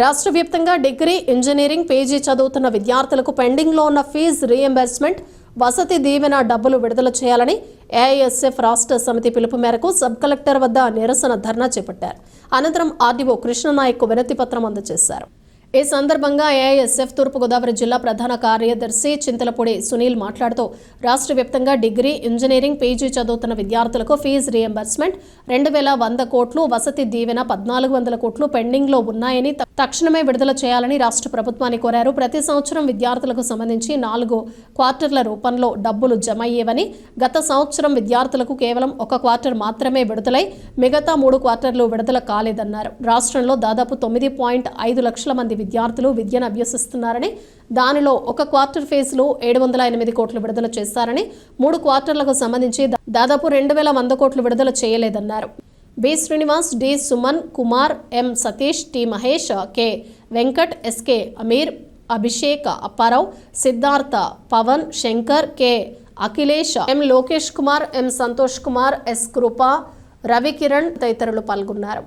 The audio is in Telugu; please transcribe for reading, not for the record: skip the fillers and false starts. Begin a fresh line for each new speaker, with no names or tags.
రాష్ట్ర వ్యాప్తంగా డిగ్రీ, ఇంజనీరింగ్, పీజీ చదువుతున్న విద్యార్థులకు పెండింగ్లో ఉన్న ఫీజు రీయింబర్స్మెంట్, వసతి దీవెన డబ్బులు విడుదల చేయాలని ఏఐఎస్ఎఫ్ రాష్ట్ర సమితి పిలుపు మేరకు సబ్ కలెక్టర్ వద్ద నిరసన ధర్నా చేపట్టారు. అనంతరం ఆర్డీఓ కృష్ణనాయక్ వినతి పత్రం అందజేశారు. ఈ సందర్భంగా ఏఐఎస్ఎఫ్ తూర్పుగోదావరి జిల్లా ప్రధాన కార్యదర్శి చింతలపూడి సునీల్ మాట్లాడుతూ రాష్ట్ర వ్యాప్తంగా డిగ్రీ, ఇంజనీరింగ్, పీజీ చదువుతున్న విద్యార్థులకు ఫీజు రీయింబర్స్మెంట్ 2100 కోట్లు, వసతి దీవెన 1400 కోట్లు పెండింగ్లో ఉన్నాయని తక్షణమే విడుదల చేయాలని రాష్ట్ర ప్రభుత్వాన్ని కోరారు. ప్రతి సంవత్సరం విద్యార్థులకు సంబంధించి 4 క్వార్టర్ల రూపంలో డబ్బులు జమ అయ్యేవని, గత సంవత్సరం విద్యార్థులకు కేవలం 1 క్వార్టర్ మాత్రమే విడుదలై మిగతా 3 క్వార్టర్లు విడుదల కాలేదన్నారు. రాష్ట్రంలో దాదాపు 9.5 లక్షల మంది విద్యార్థులు విద్యను అభ్యసిస్తున్నారని, దానిలో 1 క్వార్టర్ ఫీజులు 708 కోట్లు విడుదల చేశారని, 3 క్వార్టర్లకు సంబంధించి దాదాపు 2100 కోట్లు విడుదల చేయలేదన్నారు. B Srinivas, D Suman Kumar, M Satish, T Mahesh, K Venkat, SK Ameer, Abhishek, Apparao, Siddhartha, Pavan, Shankar, K Akhilesh, M Lokesh Kumar, M Santosh Kumar, S Krupa, Ravikiran తదితరులు పాల్గొన్నారు.